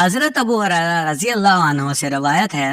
हजरत अबू हुरैरा रजी अल्लाह अन्हु से रवायत है,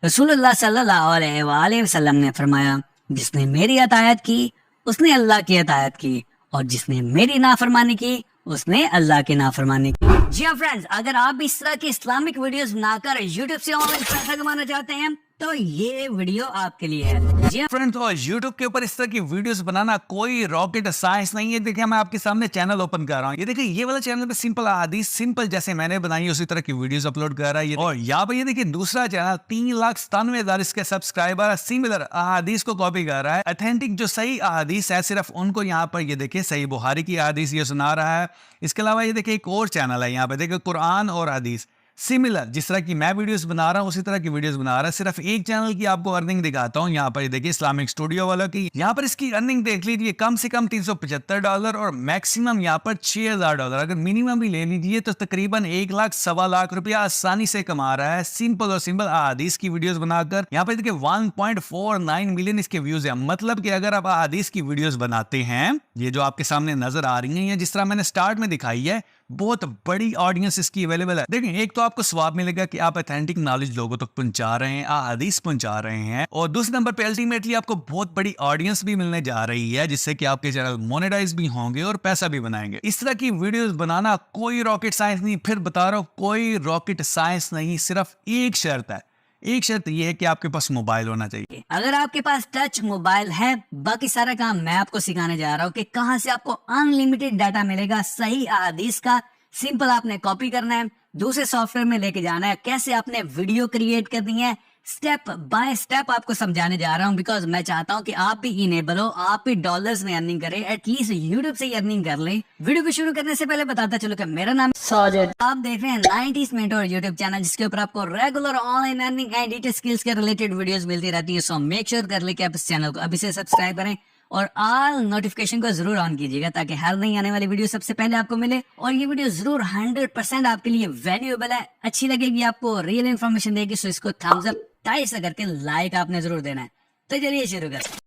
रसूलुल्लाह सल्लल्लाहु अलैहि वसल्लम ने फरमाया, जिसने मेरी अतायत की उसने अल्लाह की अतायत की, और जिसने मेरी नाफरमानी की उसने अल्लाह की नाफरमानी की। जी हाँ फ्रेंड्स, अगर आप भी इस तरह की इस्लामिक वीडियोस बनाकर यूट्यूब से ऑनलाइन पैसा कमाना चाहते हैं तो ये वीडियो आपके लिए है। जी हाँ फ्रेंड्स, तो YouTube के ऊपर इस तरह की वीडियोस बनाना कोई रॉकेट साइंस नहीं है। देखिए, मैं आपके सामने चैनल ओपन कर रहा हूँ। ये देखिए, ये वाला चैनल पे सिंपल हदीस, सिंपल जैसे मैंने बनाई उसी तरह की वीडियोस अपलोड कर रहा है। और यहाँ पे ये देखिए दूसरा चैनल 3,97,000 इसके सब्सक्राइबर सिमिलर अहादीस को कॉपी कर रहा है। ऑथेंटिक जो सही अहादीस है सिर्फ उनको यहाँ पर ये देखिए सही बुखारी की अहादीस ये सुना रहा है। इसके अलावा ये देखिए एक और चैनल है, यहाँ पे देखिए कुरान और हदीस सिमिलर, जिस तरह की मैं वीडियोस बना रहा हूँ उसी तरह की वीडियोस बना रहा है। सिर्फ एक चैनल की आपको अर्निंग दिखाता हूँ। यहाँ पर देखिए इस्लामिक स्टूडियो वालों की, यहाँ पर इसकी अर्निंग देख लीजिए, कम से कम $375 और मैक्सिमम यहाँ पर $6,000। अगर मिनिमम भी ले लीजिए तो तकरीबन 1 लाख सवा लाख रुपया आसानी से कमा रहा है सिंपल और सिंपल अहादीस की वीडियोस बनाकर। यहाँ पर देखिए 1.49 मिलियन इसके व्यूज है। मतलब कि अगर आप अहादीस की वीडियोस बनाते हैं, ये जो आपके सामने नजर आ रही है, जिस तरह मैंने स्टार्ट में दिखाई है, बहुत बड़ी ऑडियंस इसकी अवेलेबल है। देखिए, एक तो आपको स्वाब मिलेगा कि आप ऑथेंटिक नॉलेज लोगों तक पहुंचा रहे हैं, हदीस पहुंचा रहे हैं, और दूसरे नंबर पे अल्टीमेटली आपको बहुत बड़ी ऑडियंस भी मिलने जा रही है, जिससे कि आपके चैनल मोनेटाइज भी होंगे और पैसा भी बनाएंगे। इस तरह की वीडियोस बनाना कोई रॉकेट साइंस नहीं, फिर बता रहा हूं कोई रॉकेट साइंस नहीं। सिर्फ एक शर्त है, एक शर्त यह है कि आपके पास मोबाइल होना चाहिए। अगर आपके पास टच मोबाइल है, बाकी सारा काम मैं आपको सिखाने जा रहा हूँ कि कहां से आपको अनलिमिटेड डाटा मिलेगा सही अहादीस का। सिंपल आपने कॉपी करना है, दूसरे सॉफ्टवेयर में लेके जाना है, कैसे आपने वीडियो क्रिएट करनी है, स्टेप बाय स्टेप आपको समझाने जा रहा हूँ। बिकॉज मैं चाहता हूँ कि आप भी इनेबल हो, आप भी डॉलर्स में अर्निंग करें, एटलीस्ट यूट्यूब से ही अर्निंग कर लें। वीडियो को शुरू करने से पहले बताता चलो कि मेरा नाम साजिद, आप देख रहे हैं 90s मेंटोर यूट्यूब चैनल, जिसके ऊपर आपको regular online earning and digital skills के रिलेटेड वीडियोस मिलती रहती है। सो मेक श्योर कर ले कि आप इस चैनल को अभी से सब्सक्राइब करें और ऑल नोटिफिकेशन को जरूर ऑन कीजिएगा, ताकि हर नई आने वाली वीडियो सबसे पहले आपको मिले। और ये वीडियो जरूर 100% आपके लिए वैल्यूएबल है, अच्छी लगेगी, आपको रियल इन्फॉर्मेशन देगी। सो इसको थम्स अप टाइप से करके लाइक आपने जरूर देना है। तो चलिए शुरू करते हैं।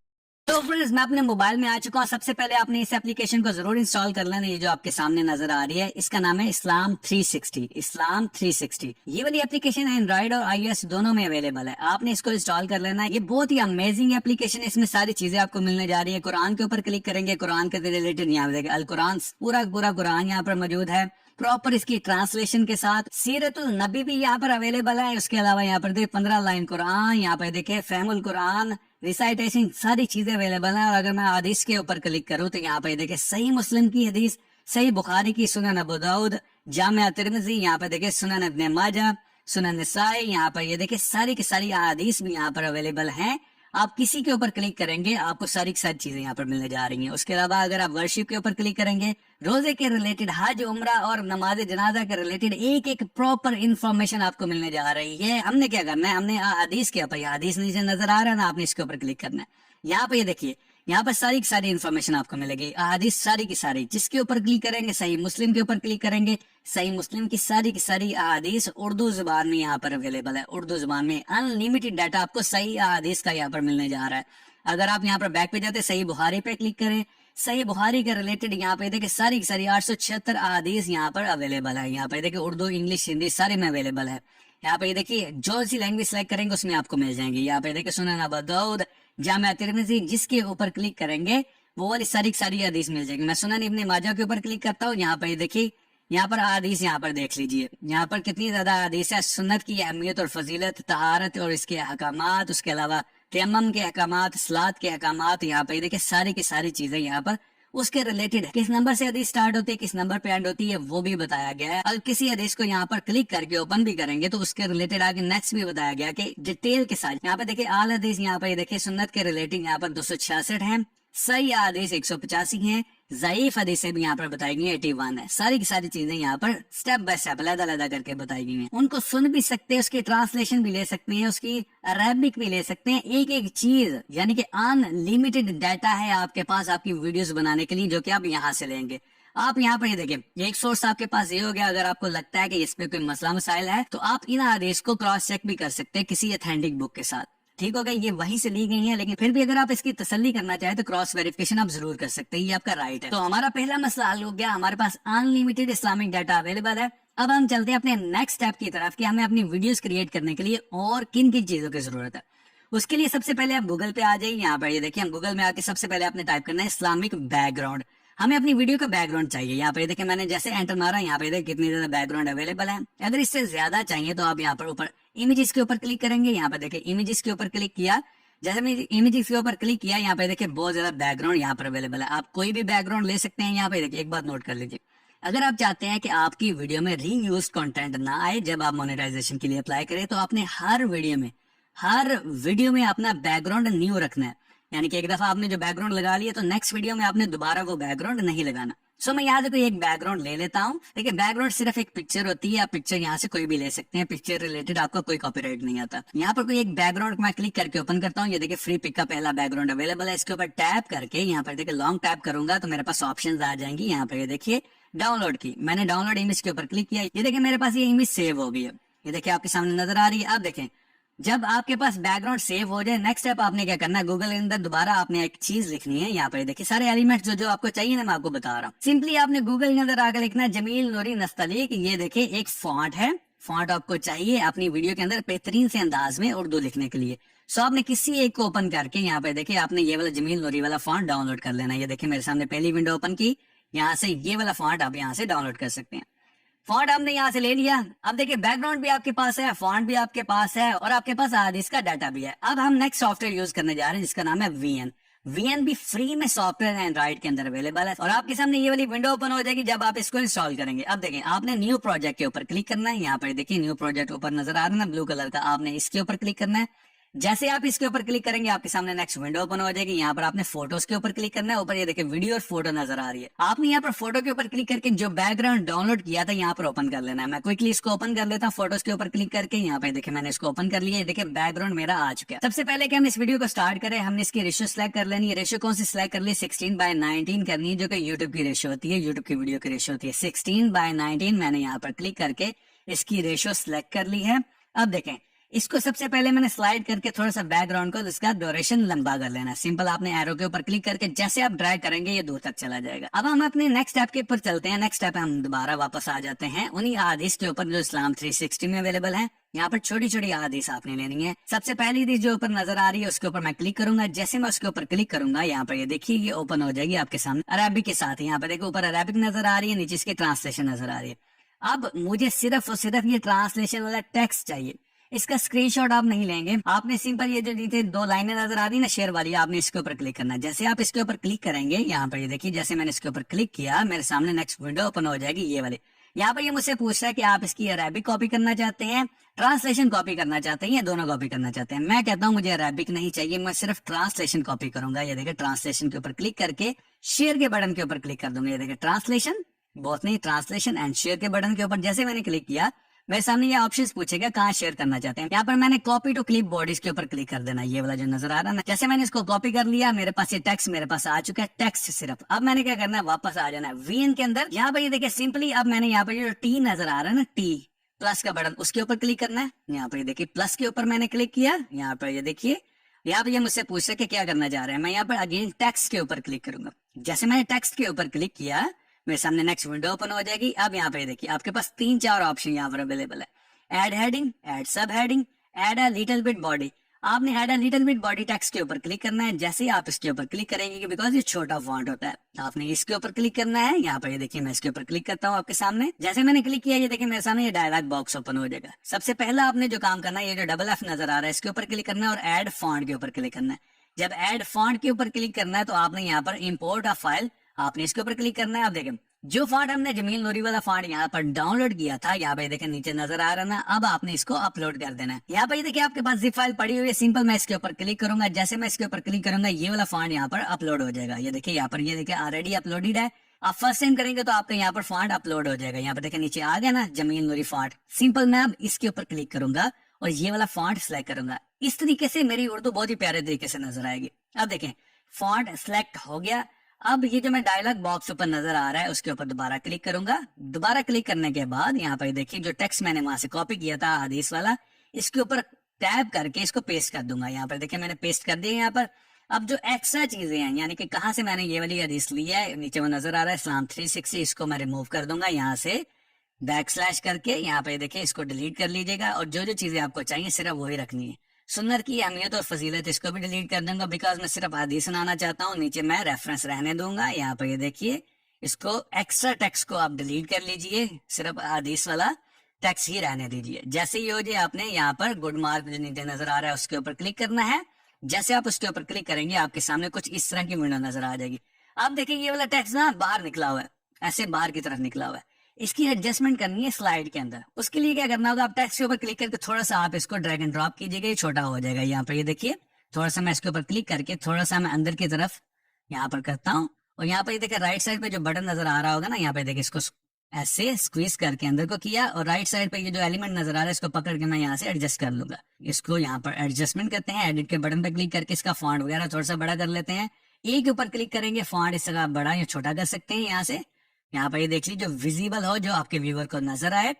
तो फ्रेंड्स, मैं अपने मोबाइल में आ चुका हूँ। सबसे पहले आपने इस एप्लीकेशन को जरूर इंस्टॉल कर लेना। ये जो आपके सामने नजर आ रही है, इसका नाम है इस्लाम 360। इस्लाम 360 ये वाली एप्लीकेशन एंड्रॉइड और iOS दोनों में अवेलेबल है। आपने इसको इंस्टॉल कर लेना है। ये बहुत ही अमेजिंग एप्लीकेशन है, इसमें सारी चीजें आपको मिलने जा रही है। कुरान के ऊपर क्लिक करेंगे, कुरान के रिलेटेड यहाँ देखिए अल कुरान, पूरा कुरान यहाँ पर मौजूद है, प्रॉपर इसकी ट्रांसलेशन के साथ। सीरतुल नबी भी यहाँ पर अवेलेबल है। उसके अलावा यहाँ पर देखिए 15 लाइन कुरान, यहाँ पर देखिए फहमुल कुरान, रिसाइटेशन, सारी चीजें अवेलेबल है। और अगर मैं हदीस के ऊपर क्लिक करूँ तो यहाँ पे देखिए सही मुस्लिम की हदीस, सही बुखारी की, सुनन अबू दाऊद, जामिया तिर्मिज़ी, यहाँ पे देखिए सुनन इब्न माजा, सुनन नसाई, यहाँ पर ये देखिए सारी की सारी हदीस भी यहाँ पर अवेलेबल हैं। आप किसी के ऊपर क्लिक करेंगे आपको सारी की सारी चीजें यहाँ पर मिलने जा रही हैं। उसके अलावा अगर आप वर्शिप के ऊपर क्लिक करेंगे, रोजे के रिलेटेड, हज, उम्रा और नमाज जनाजा के रिलेटेड एक एक प्रॉपर इन्फॉर्मेशन आपको मिलने जा रही है। हमने क्या करना है, हमने हदीस के ऊपर, हदीस नीचे नजर आ रहा है ना, आपने इसके ऊपर क्लिक करना है। यहाँ पे ये देखिए, यहाँ पर सारी की सारी इन्फॉर्मेशन आपको मिलेगी, हदीस सारी की सारी। जिसके ऊपर क्लिक करेंगे, सही मुस्लिम के ऊपर क्लिक करेंगे, सही मुस्लिम की सारी हदीस उर्दू जुबान में यहाँ पर अवेलेबल है। उर्दू जुबान में अनलिमिटेड डाटा आपको सही हदीस का यहाँ पर मिलने जा रहा है। अगर आप यहाँ पर बैक पे जाते सही बुखारी पे क्लिक करें, सही बुखारी के रिलेटेड यहाँ पे देखिए सारी की सारी 876 अहादीस यहाँ पर अवेलेबल है। यहाँ पे देखिए उर्दू, इंग्लिश, हिंदी सारे में अवेलेबल है। यहाँ पे देखिए जो सी लैंग्वेज सेलेक्ट करेंगे उसमें आपको मिल जाएंगे। यहाँ पे देखिए सुनन अबू दाऊद, जामिया तिर्मिज़ी, जिसके ऊपर क्लिक करेंगे वो वाली सारी की सारी हदीस मिल जाएगी। मैं सुनन इब्न माजा के ऊपर क्लिक करता हूँ। यहाँ पे देखिए, यहाँ पर हदीस यहाँ पर देख लीजिए, यहाँ पर कितनी ज्यादा हदीस है। सुन्नत की अहमियत और फजीलत, तहारत और इसके अहकामात, उसके अलावा तयम्मुम के अहकामात, सलात के अहकामात, यहाँ पे देखिए सारी की सारी चीजें यहाँ पर उसके रिलेटेड है। किस नंबर से हदीस स्टार्ट होती है, किस नंबर पे एंड होती है, वो भी बताया गया है। और किसी हदीस को यहाँ पर क्लिक करके ओपन भी करेंगे तो उसके रिलेटेड आगे नेक्स्ट भी बताया गया कि डिटेल के साथ। यहाँ पे देखिए आल हदीस, यहाँ पे देखिए सुन्नत के रिलेटेड यहाँ पर 266 है, सही हदीस 185 है, ज़ईफ हदीसें भी यहाँ पर बताई गई 81 है। सारी की सारी चीजें यहाँ पर स्टेप बाय स्टेप अलग-अलग करके बताई गई हैं। उनको सुन भी सकते हैं, उसकी ट्रांसलेशन भी ले सकते हैं, उसकी अरेबिक भी ले सकते हैं। एक एक चीज यानी कि अनलिमिटेड डाटा है आपके पास आपकी वीडियोस बनाने के लिए, जो कि आप यहाँ से लेंगे। आप यहाँ पर ये देखिए, एक सोर्स आपके पास ये हो गया। अगर आपको लगता है कि इस पे कोई मसला मसाइल है तो आप इन हदीस को क्रॉस चेक भी कर सकते हैं किसी ऑथेंटिक बुक के साथ। ठीक हो गया, ये वहीं से ली गई है, लेकिन फिर भी अगर आप इसकी तसल्ली करना चाहे तो क्रॉस वेरिफिकेशन आप जरूर कर सकते हैं, ये आपका राइट है। तो हमारा पहला मसला हल हो गया, हमारे पास अनलिमिटेड इस्लामिक डाटा अवेलेबल है। अब हम चलते हैं अपने नेक्स्ट स्टेप की तरफ कि हमें अपनी वीडियोस क्रिएट करने के लिए और किन किन चीजों की जरूरत है। उसके लिए सबसे पहले आप गूगल पे आ जाइए। यहाँ पर ये देखिए, हम गूगल में आके सबसे पहले आपने टाइप करना है इस्लामिक बैकग्राउंड। हमें अपनी वीडियो का बैकग्राउंड चाहिए। यहाँ पे देखिए मैंने जैसे एंटर मारा, यहाँ पे देखिए कितनी ज्यादा बैकग्राउंड अवेलेबल है। अगर इससे ज्यादा चाहिए तो आप यहाँ पर ऊपर इमेजेस के ऊपर क्लिक करेंगे। यहाँ पे देखिए इमेजेस के ऊपर क्लिक किया, जैसे मैंने इमेजेस के ऊपर क्लिक किया, यहाँ पे देखिए बहुत ज्यादा बैकग्राउंड यहाँ पर अवेलेबल है। आप कोई भी बैकग्राउंड ले सकते हैं। यहाँ पे देखिए एक बात नोट कर लीजिए, अगर आप चाहते हैं कि आपकी वीडियो में रीयूज कंटेंट ना आए जब आप मोनेटाइजेशन के लिए अप्लाई करें, तो आपने हर वीडियो में अपना बैकग्राउंड न्यू रखना है। यानी कि एक दफा आपने जो बैकग्राउंड लगा लिया तो नेक्स्ट वीडियो में आपने दोबारा वो बैकग्राउंड नहीं लगाना। सो मैं यहाँ से कोई एक बैकग्राउंड ले लेता हूँ। देखिए बैकग्राउंड सिर्फ एक पिक्चर होती है, आप पिक्चर यहाँ से कोई भी ले सकते हैं, पिक्चर रिलेटेड आपका कोई कॉपीराइट नहीं आता। यहाँ पर कोई एक बैकग्राउंड मैं क्लिक करके ओपन करता हूँ। ये देखिए फ्री पिक का पहला बैकग्राउंड अवेलेबल है। इसके ऊपर टैप करके यहाँ पर देखिए लॉन्ग टैप करूंगा तो मेरे पास ऑप्शन आ जाएंगी। यहाँ पर ये देखिए डाउनलोड की, मैंने डाउनलोड इमेज के ऊपर क्लिक किया। ये देखिए मेरे पास ये इमेज सेव हो गई है, ये देखिए आपके सामने नजर आ रही है। अब देखें जब आपके पास बैकग्राउंड सेव हो जाए, नेक्स्ट स्टेप आपने क्या करना है, गूगल के अंदर दोबारा आपने एक चीज लिखनी है। यहाँ पर देखिए सारे एलिमेंट्स जो आपको चाहिए ना, मैं आपको बता रहा हूँ। सिंपली आपने गूगल के अंदर आकर लिखना है जमील नूरी नस्तलीक। ये देखिए एक फॉन्ट है, फॉन्ट आपको चाहिए अपनी वीडियो के अंदर बेहतरीन से अंदाज में उर्दू लिखने के लिए। सो आपने किसी एक को ओपन करके यहाँ पे देखिए आपने ये वाला जमील नूरी वाला फॉन्ट डाउनलोड कर लेना है। ये देखिए मेरे सामने पहली विंडो ओपन की, यहाँ से ये वाला फॉन्ट आप यहाँ से डाउनलोड कर सकते हैं। फॉन्ट हमने यहाँ से ले लिया। अब देखिए बैकग्राउंड भी आपके पास है, फॉन्ट भी आपके पास है और आपके पास हार्ड का डाटा भी है। अब हम नेक्स्ट सॉफ्टवेयर यूज करने जा रहे हैं जिसका नाम है वीएन। वीएन भी फ्री में सॉफ्टवेयर एंड्रॉइड के अंदर अवेलेबल है और आपके सामने ये वाली विंडो ओपन हो जाएगी जब आप इसको इंस्टॉल करेंगे। अब देखें आपने न्यू प्रोजेक्ट के ऊपर क्लिक करना है। यहाँ पर देखिए न्यू प्रोजेक्ट ऊपर नजर आ रहा है ना ब्लू कलर का, आपने इसके ऊपर क्लिक करना है। जैसे आप इसके ऊपर क्लिक करेंगे आपके सामने नेक्स्ट विंडो ओपन हो जाएगी। यहाँ पर आपने फोटोज के ऊपर क्लिक करना है। ऊपर ये देखिए वीडियो और फोटो नजर आ रही है। आपने यहाँ पर फोटो के ऊपर क्लिक करके जो बैकग्राउंड डाउनलोड किया था यहाँ पर ओपन कर लेना है। मैं क्विकली इसको ओपन कर लेता हूँ फोटोज के ऊपर क्लिक करके। यहाँ पे देखिए मैंने इसको ओपन कर लिया। देखिए बैकग्राउंड मेरा आ चुका है। सबसे पहले कि हम इस वीडियो को स्टार्ट करें, हमने इसकी रेशियो सिलेक्ट कर लेनी है। रेशियो कौन सी सिलेक्ट कर ली, 16:19 करनी है, जो कि यूट्यूब की रेशियो होती है, यूट्यूब की वीडियो की रेशियो होती है 16:19। मैंने यहाँ पर क्लिक करके इसकी रेशियो सिलेक्ट कर ली है। अब देखें इसको सबसे पहले मैंने स्लाइड करके थोड़ा सा बैकग्राउंड को इसका ड्यूरेशन लंबा कर लेना है। सिंपल आपने एरो के ऊपर क्लिक करके जैसे आप ड्रैग करेंगे ये दूर तक चला जाएगा। अब हम अपने नेक्स्ट स्टेप के ऊपर चलते हैं। नेक्स्ट स्टेप हम दोबारा वापस आ जाते हैं उन्हीं हदीस के ऊपर जो इस्लाम 360 में अवेलेबल है। यहाँ पर छोटी छोटी हदीस आपने लेनी है। सबसे पहली हदीस जो ऊपर नजर आ रही है उसके ऊपर मैं क्लिक करूंगा। जैसे मैं उसके ऊपर क्लिक करूंगा यहाँ पर ये देखिए ये ओपन हो जाएगी आपके सामने अरबिक के साथ। यहाँ पर देखो ऊपर अरबिक नजर आ रही है, नीचे इसकी ट्रांसलेशन नजर आ रही है। अब मुझे सिर्फ और सिर्फ ये ट्रांसलेशन वाला टेक्स्ट चाहिए, इसका स्क्रीनशॉट आप नहीं लेंगे। आपने सिंपल ये जो नीचे दो लाइनें नजर आ रही है ना शेयर वाली, आपने इसके ऊपर क्लिक करना है। जैसे आप इसके ऊपर क्लिक करेंगे यहाँ पर ये देखिए जैसे मैंने इसके ऊपर क्लिक किया मेरे सामने नेक्स्ट विंडो ओपन हो जाएगी ये वाली। यहाँ पर ये मुझसे पूछ रहा है कि आप इसकी अरेबिक कॉपी करना चाहते हैं, ट्रांसलेशन कॉपी करना चाहते हैं या दोनों कॉपी करना चाहते हैं। मैं कहता हूँ मुझे अरेबिक नहीं चाहिए, मैं सिर्फ ट्रांसलेशन कॉपी करूंगा। ये देखिए ट्रांसलेशन के ऊपर क्लिक करके शेयर के बटन के ऊपर क्लिक कर दूंगा। ये देखिए ट्रांसलेशन बहुत नहीं ट्रांसलेशन एंड शेयर के बटन के ऊपर जैसे मैंने क्लिक किया मेरे सामने ये ऑप्शंस पूछेगा कहाँ शेयर करना चाहते हैं। यहाँ पर मैंने कॉपी टू क्लिप बोर्ड इसके ऊपर क्लिक कर देना, ये वाला जो नजर आ रहा है ना। जैसे मैंने इसको कॉपी कर लिया मेरे पास ये टेक्स्ट मेरे पास आ चुका है, टेक्स्ट सिर्फ। अब मैंने क्या करना है वापस आ जाना है वीएन के अंदर। यहाँ पर ये देखिए सिंपली अब मैंने यहाँ पर जो टी नजर आ रहा है ना टी प्लस का बटन उसके ऊपर क्लिक करना है। यहाँ पर ये देखिए प्लस के ऊपर मैंने क्लिक किया। यहाँ पर ये देखिए यहाँ पर ये मुझसे पूछ रहा है क्या करना चाह रहे हैं। मैं यहाँ पर अगेन टेक्स्ट के ऊपर क्लिक करूंगा। जैसे मैंने टेक्स्ट के ऊपर क्लिक किया मेरे सामने नेक्स्ट विंडो ओपन हो जाएगी। अब यहाँ पे देखिए आपके पास 3-4 ऑप्शन यहाँ पर अवेलेबल है। Add heading, add sub heading, add a little bit body. आपने add a little bit body text के ऊपर क्लिक करना है। जैसे ही आप इसके ऊपर क्लिक करेंगे कि बिकॉज ये छोटा फॉन्ट होता है आपने इसके ऊपर क्लिक करना है। यहाँ पर ये देखिए मैं इसके ऊपर क्लिक करता हूँ आपके सामने। जैसे मैंने क्लिक किया ये देखिए मेरे सामने ये डायलॉग बॉक्स ओपन हो जाएगा। सबसे पहला आपने जो काम करना है ये जो डबल एफ नजर आ रहा है इसके ऊपर क्लिक करना है और एड फॉन्ट के ऊपर क्लिक करना है। जब एड फॉन्ट के ऊपर क्लिक करना है तो आपने यहाँ पर इम्पोर्ट अ फाइल आपने इसके ऊपर क्लिक करना है। आप देखें जो फॉन्ट हमने जमील नूरी वाला फॉन्ट यहाँ पर डाउनलोड किया था यहाँ पे देखें नीचे नजर आ रहा ना, अब आपने इसको अपलोड कर देना है। यहाँ पे देखिए आपके पास जिप फाइल पड़ी हुई है। सिंपल मैं इसके ऊपर क्लिक करूंगा। जैसे मैं इसके ऊपर क्लिक करूंगा ये वाला फॉन्ट यहाँ पर अपलोड हो जाएगा। ये देखिए यहाँ पर ये देखिए ऑलरेडी अपलोडेड है। आप फर्स्ट टाइम करेंगे तो आपका यहाँ पर फॉन्ट अपलोड हो जाएगा। यहाँ पर देखिए नीचे आ गया ना जमील नूरी फॉन्ट। सिंपल मैं अब इसके ऊपर क्लिक करूंगा और ये वाला फॉन्ट सिलेक्ट करूंगा। इस तरीके से मेरी उर्दू बहुत ही प्यारे तरीके से नजर आएगी। अब देखें फॉन्ट सिलेक्ट हो गया। अब ये जो मैं डायलॉग बॉक्स ऊपर नजर आ रहा है उसके ऊपर दोबारा क्लिक करूंगा। दोबारा क्लिक करने के बाद यहाँ पर देखिए जो टेक्स्ट मैंने वहां से कॉपी किया था हदीस वाला इसके ऊपर टैप करके इसको पेस्ट कर दूंगा। यहाँ पर देखिए मैंने पेस्ट कर दिया। यहाँ पर अब जो एक्स्ट्रा चीजें हैं यानी कि कहाँ से मैंने ये वाली हदीस ली है नीचे वो नजर आ रहा है इस्लाम 360, इसको मैं रिमूव कर दूंगा यहाँ से। बैक स्लैश करके यहाँ पे देखिए इसको डिलीट कर लीजिएगा और जो जो चीजें आपको चाहिए सिर्फ वही रखनी है। सुन्नत की अहमियत और फजीलत इसको भी डिलीट कर दूंगा बिकॉज मैं सिर्फ हदीस सुनाना चाहता हूँ। नीचे मैं रेफरेंस रहने दूंगा। यहाँ पे ये देखिए इसको एक्स्ट्रा टेक्स्ट को आप डिलीट कर लीजिए, सिर्फ हदीस वाला टेक्स्ट ही रहने दीजिए। जैसे ही हो जाए आपने यहाँ पर गुड मार्क जो नीचे नजर आ रहा है उसके ऊपर क्लिक करना है। जैसे आप उसके ऊपर क्लिक करेंगे आपके सामने कुछ इस तरह की विंडो नजर आ जाएगी। आप देखिए ये वाला टेक्स्ट ना बाहर निकला हुआ है, ऐसे बाहर की तरफ निकला हुआ है। इसकी एडजस्टमेंट करनी है स्लाइड के अंदर। उसके लिए क्या करना होगा, आप टेक्स्ट के ऊपर क्लिक करके थोड़ा सा आप इसको ड्रैग एंड ड्रॉप कीजिएगा, ये छोटा हो जाएगा। यहाँ पर ये देखिए थोड़ा सा मैं इसके ऊपर क्लिक करके थोड़ा सा मैं अंदर की तरफ यहाँ पर करता हूँ और यहाँ पर ये देखिए राइट साइड पे जो बटन नजर आ रहा होगा ना, यहाँ पे देखिए इसको ऐसे स्क्वीज करके अंदर को किया और राइट साइड पे ये जो एलिमेंट नजर आ रहा है इसको पकड़ के मैं यहाँ से एडजस्ट कर लूंगा। इसको यहाँ पर एडजस्टमेंट करते हैं, एडिट के बटन पे क्लिक करके इसका फॉन्ट वगैरह थोड़ा सा बड़ा कर लेते हैं। एक के ऊपर क्लिक करेंगे, फॉन्ट इस तरह बड़ा या छोटा कर सकते हैं यहाँ से। यहाँ पर ये देख लीजिए जो विजिबल हो, जो आपके व्यूअर को नजर आए,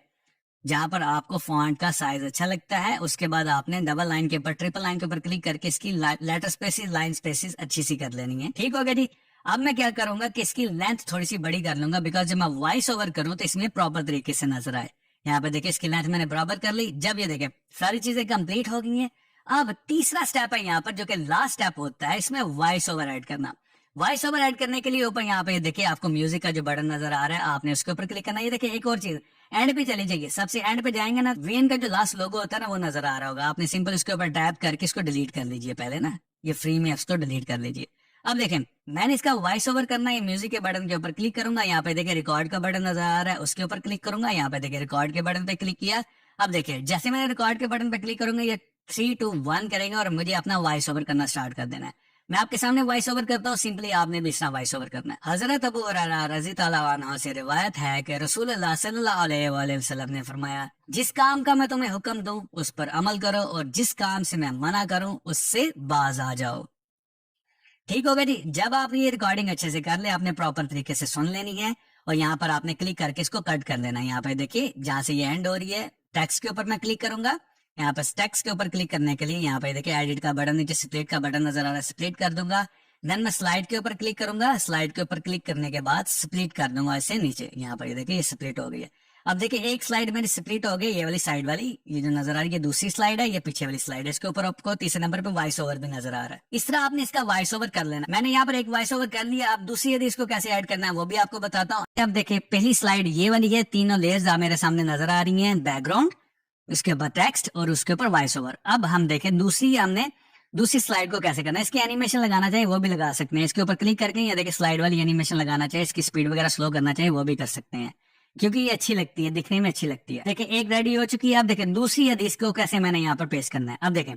जहां पर आपको फॉन्ट का साइज अच्छा लगता है। उसके बाद आपने डबल लाइन के ऊपर ट्रिपल लाइन के ऊपर क्लिक करके इसकी लेटर स्पेसिस लाइन स्पेसिस अच्छी सी कर लेनी है। ठीक हो गया जी। अब मैं क्या करूंगा कि इसकी लेंथ थोड़ी सी बड़ी कर लूंगा बिकॉज जब मैं वॉइस ओवर करूं तो इसमें प्रॉपर तरीके से नजर आए। यहाँ पे देखिए इसकी लेंथ मैंने बराबर कर ली। जब ये देखे सारी चीजें कंप्लीट हो गई हैं, अब तीसरा स्टेप है यहाँ पर जो कि लास्ट स्टेप होता है, इसमें वॉइस ओवर ऐड करना। वॉइस ओवर ऐड करने के लिए ऊपर यहाँ पे देखिए आपको म्यूजिक का जो बटन नजर आ रहा है, आपने उसके ऊपर क्लिक करना है। ये देखिए एक और चीज, एंड पे चले जाइए। सबसे एंड पे जाएंगे ना, वीएन का जो लास्ट लोगो होता है ना वो नजर आ रहा होगा। आपने सिंपल इसके ऊपर टैप करके इसको डिलीट कर लीजिए पहले ना, ये फ्री में इसको डिलीट कर लीजिए। अब देखें मैंने इसका वॉइस ओवर करना है, म्यूजिक के बटन के ऊपर क्लिक करूंगा। यहाँ पे देखिए रिकॉर्ड का बटन नजर आ रहा है, उसके ऊपर क्लिक करूंगा। यहाँ पे देखिए रिकॉर्ड के बटन पे क्लिक किया। अब देखिए जैसे मैंने रिकॉर्ड के बटन पे क्लिक करूंगा ये 3, 2, 1 करेगा और मुझे अपना वॉइस ओवर करना स्टार्ट कर देना है। मैं आपके सामने वॉइस ओवर करता हूँ, सिंपली आपने भी इसका वॉइस ओवर करना है। हजरत अबू हुरैरा रज़ी अल्लाह अन्हु से रिवायत है कि रसूलुल्लाह सल्लल्लाहु अलैहि वसल्लम ने फरमाया, जिस काम का मैं तुम्हें हुक्म दूं उस पर अमल करो और जिस काम से मैं मना करूं उससे बाज आ जाओ। ठीक होगा जी। जब आप ये रिकॉर्डिंग अच्छे से कर ले, आपने प्रॉपर तरीके से सुन लेनी है और यहाँ पर आपने क्लिक करके इसको कट कर लेना है। यहाँ पे देखिए जहां से ये एंड हो रही है टेक्स्ट के ऊपर मैं क्लिक करूंगा। यहाँ पर टेक्स्ट के ऊपर क्लिक करने के लिए यहाँ पे देखिए एडिट का बटन, नीचे स्प्लिट का बटन नजर आ रहा है, स्प्लिट कर दूंगा। देन मैं स्लाइड के ऊपर क्लिक करूंगा। स्लाइड के ऊपर क्लिक करने के बाद स्प्लिट कर दूंगा ऐसे नीचे। यहाँ पर देखिए ये स्प्लिट हो गई है। अब देखिए एक स्लाइड मेरी स्प्लिट हो गई, ये वाली साइड वाली, ये जो नजर आ रही है दूसरी स्लाइड है, ये पीछे वाली स्लाइड है। इसके ऊपर आपको तीसरे नंबर पे वॉइस ओवर भी नजर आ रहा है। इस तरह आपने इसका वॉइस ओवर कर लेना। मैंने यहाँ पर एक वॉइस ओवर कर लिया। अब दूसरी यदि इसको कैसे ऐड करना है वो भी आपको बताता हूँ। अब देखिए पहली स्लाइड ये वाली है, तीनों लेयर्स मेरे सामने नजर आ रही है, बैकग्राउंड, उसके ऊपर टेक्स्ट और उसके ऊपर वॉइस ओवर। अब हम देखें हमने दूसरी स्लाइड को कैसे करना है। इसकी एनिमेशन लगाना चाहिए वो भी लगा सकते हैं। इसके ऊपर क्लिक करके या देखिए स्लाइड वाली एनिमेशन लगाना चाहिए, इसकी स्पीड वगैरह स्लो करना चाहिए वो भी कर सकते हैं क्योंकि ये अच्छी लगती है, दिखने में अच्छी लगती है। देखिए एक रेडी हो चुकी है। अब देखें दूसरी हदीस को कैसे मैंने यहाँ पर पेस्ट करना है। अब देखें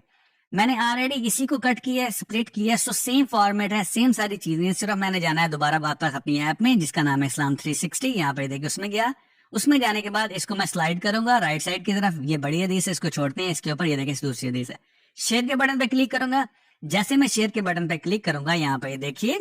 मैंने ऑलरेडी इसी को कट किया है, स्प्लिट किया है, सो सेम फॉर्मेट है, सेम सारी चीजें। सिर्फ मैंने जाना है दोबारा वापस अपनी ऐप में जिसका नाम है इस्लाम 360। यहाँ पे देखिए उसमें गया, उसमें जाने के बाद इसको मैं स्लाइड करूंगा राइट साइड की तरफ। ये बड़ी हदीस है, इसको छोड़ते हैं। इसके ऊपर ये देखिए दूसरी हदीस है। शेयर के बटन पे क्लिक करूंगा। जैसे मैं शेयर के बटन पे क्लिक करूंगा यहाँ पे देखिए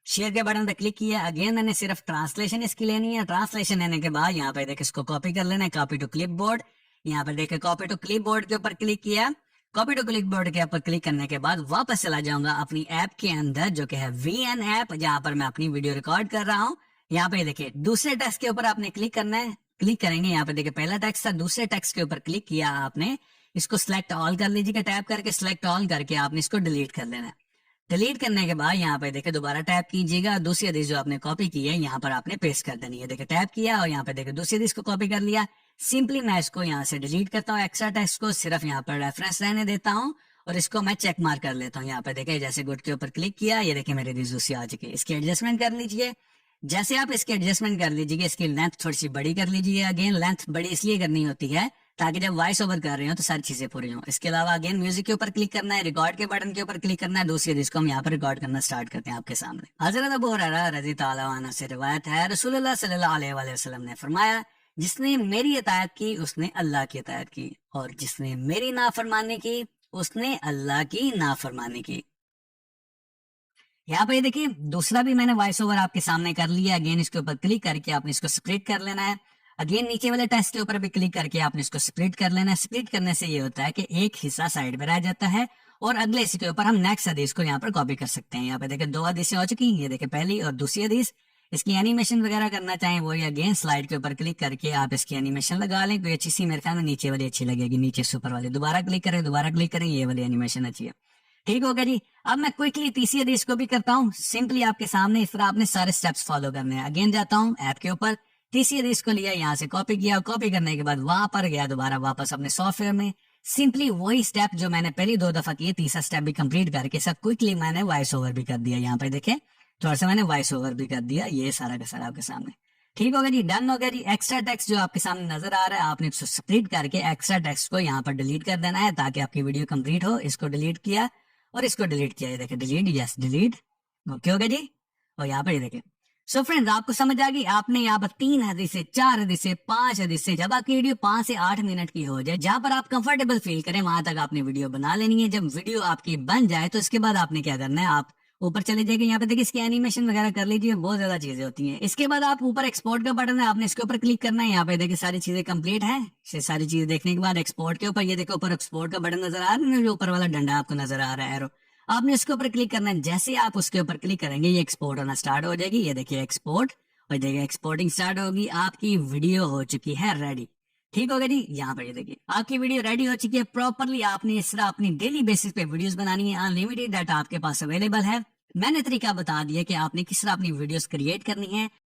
शेयर के बटन पे क्लिक किया। अगेन मैंने सिर्फ ट्रांसलेशन इसकी लेनी है। ट्रांसलेशन लेने के बाद यहाँ पे देखिए इसको कॉपी कर लेना है, कॉपी टू क्लिपबोर्ड। यहाँ पे देखिए कॉपी टू क्लिपबोर्ड के ऊपर क्लिक किया। कॉपी टू क्लिपबोर्ड के ऊपर क्लिक करने के बाद वापस चला जाऊंगा अपनी ऐप के अंदर जो कि है VN ऐप, जहां पर मैं अपनी वीडियो रिकॉर्ड कर रहा हूँ। यहाँ पे देखिए दूसरे टेक्स्ट के ऊपर आपने क्लिक करना है। क्लिक करेंगे यहाँ पे देखिए पहला टेक्स्ट था, दूसरे टेक्स्ट के ऊपर क्लिक किया आपने, इसको सिलेक्ट ऑल कर लीजिएगा। टैप करके सिलेक्ट ऑल करके आपने इसको डिलीट कर लेना है। डिलीट करने के बाद यहाँ पे देखिए दोबारा टैप कीजिएगा। दूसरी हदीस जो आपने कॉपी की है यहाँ पर आपने पेस्ट कर देनी है। देखिए टैप किया और यहाँ पे देखिए दूसरी हदीस को कॉपी कर लिया। सिंपली मैं इसको यहाँ से डिलीट करता हूँ, एक्स्ट्रा टेक्स्ट को सिर्फ यहाँ पर रेफरेंस रहने देता हूँ और इसको मैं चेक मार्क कर लेता हूँ। यहाँ पे देखिए जैसे गुड के ऊपर क्लिक किया, ये देखिए मेरी हदीस दूसरी आ चुकी है। इसकी एडजस्टमेंट कर लीजिए। जैसे आप इसकी एडजस्टमेंट कर लीजिए, इसकी लेंथ थोड़ी सी बड़ी कर लीजिए। अगेन लेंथ बड़ी इसलिए करनी होती है ताकि जब वॉइस ओवर कर रहे हो तो सारी चीजें पूरी हो। इसके अलावा अगेन म्यूजिक के ऊपर क्लिक करना है, रिकॉर्ड के बटन के ऊपर क्लिक करना है। दूसरी हदीस को हम यहाँ पर रिकॉर्ड करना स्टार्ट करते हैं आपके सामने। हजरत अबू हुरैरा रज़ी अल्लाह अन्हु से रिवायत है, रसूलुल्लाह सल्लल्लाहु अलैहि वसल्लम ने फरमाया, जिसने मेरी इताअत की उसने अल्लाह की इताअत की और जिसने मेरी नाफरमानी की उसने अल्लाह की नाफरमानी की। यहाँ पे देखिए दूसरा भी मैंने वॉइस ओवर आपके सामने कर लिया। अगेन इसके ऊपर क्लिक करके आपने इसको स्प्लिट कर लेना है। अगेन नीचे वाले टेक्स्ट के ऊपर भी क्लिक करके आपने इसको स्प्लिट कर लेना है। स्प्लिट करने से ये होता है कि एक हिस्सा साइड में रह जाता है और अगले हिस्से के ऊपर हम नेक्स्ट हदीस को यहाँ पर कॉपी कर सकते हैं। यहाँ पे देखिए दो हदीसें हो चुकी हैं, ये देखिए पहली और दूसरी हदीस। इसकी एनिमेशन वगैरह करना चाहें वो, या अगेन स्लाइड के ऊपर क्लिक करके आप इसकी एनिमेशन लगा लें। कोई अच्छी सी, मेरे ख्याल में नीचे वाली अच्छी लगेगी, नीचे सुपर वाली। दोबारा क्लिक करें, ये वाली एनिमेशन अच्छी है। ठीक हो गया जी। अब मैं क्विकली तीसरी हदीस को भी करता हूँ सिंपली आपके सामने। इस तरह आपने सारे स्टेप्स फॉलो करने हैं। अगेन जाता हूँ ऐप के ऊपर, तीसरी हदीस को लिया, यहाँ से कॉपी किया, कॉपी करने के बाद वहां पर गया दोबारा वापस अपने सॉफ्टवेयर में। सिंपली वही स्टेप जो मैंने पहली 2 दफा किए, तीसरा स्टेप भी कंप्लीट करके सब क्विकली मैंने वॉइस ओवर भी कर दिया। यहाँ पे देखें, थोड़ा सा मैंने वॉइस ओवर भी कर दिया, ये सारा का सारा आपके सामने। ठीक हो गया जी, डन हो गया जी। एक्स्ट्रा टेक्स्ट जो आपके सामने नजर आ रहा है, आपने इसको स्प्लिट करके एक्स्ट्रा टेक्स्ट को यहाँ पर डिलीट कर देना है ताकि आपकी वीडियो कंप्लीट हो। इसको डिलीट किया और इसको डिलीट किया, ये देखें डिलीट, यस डिलीट, ओके हो गया जी। और यहाँ पर ये देखें। सो फ्रेंड्स, आपको समझ आ गई। आपने यहाँ पर 3 हदीसें, 4 हदीसें, 5 हदीसें, जब आपकी वीडियो 5 से 8 मिनट की हो जाए, जहां पर आप कंफर्टेबल फील करें, वहां तक आपने वीडियो बना लेनी है। जब वीडियो आपकी बन जाए तो इसके बाद आपने क्या करना है, आप ऊपर चले जाइए, यहाँ पे देखिए इसकी एनिमेशन वगैरह कर लीजिए, बहुत ज्यादा चीजें होती हैं। इसके बाद आप ऊपर एक्सपोर्ट का बटन है, आपने इसके ऊपर क्लिक करना है। यहाँ पे देखिए सारी चीजें कंप्लीट है। सारी चीजें देखने के बाद एक्सपोर्ट के ऊपर, ये देखो ऊपर एक्सपोर्ट का बटन नजर आ रहा है, जो ऊपर वाला डंडा आपको नजर आ रहा है एरो, आपने इसके ऊपर क्लिक करना है। जैसे आप उसके ऊपर क्लिक करेंगे ये एक्सपोर्ट होना स्टार्ट हो जाएगी। ये देखिए एक्सपोर्ट, और देखिए एक्सपोर्टिंग स्टार्ट होगी, आपकी वीडियो हो चुकी है रेडी। ठीक हो गया जी। यहाँ पर ये देखिए आपकी वीडियो रेडी हो चुकी है प्रॉपरली। आपने इस तरह अपनी डेली बेसिस पे वीडियोस बनानी है। अनलिमिटेड डाटा आपके पास अवेलेबल है। मैंने तरीका बता दिया कि आपने किस तरह अपनी वीडियोस क्रिएट करनी है।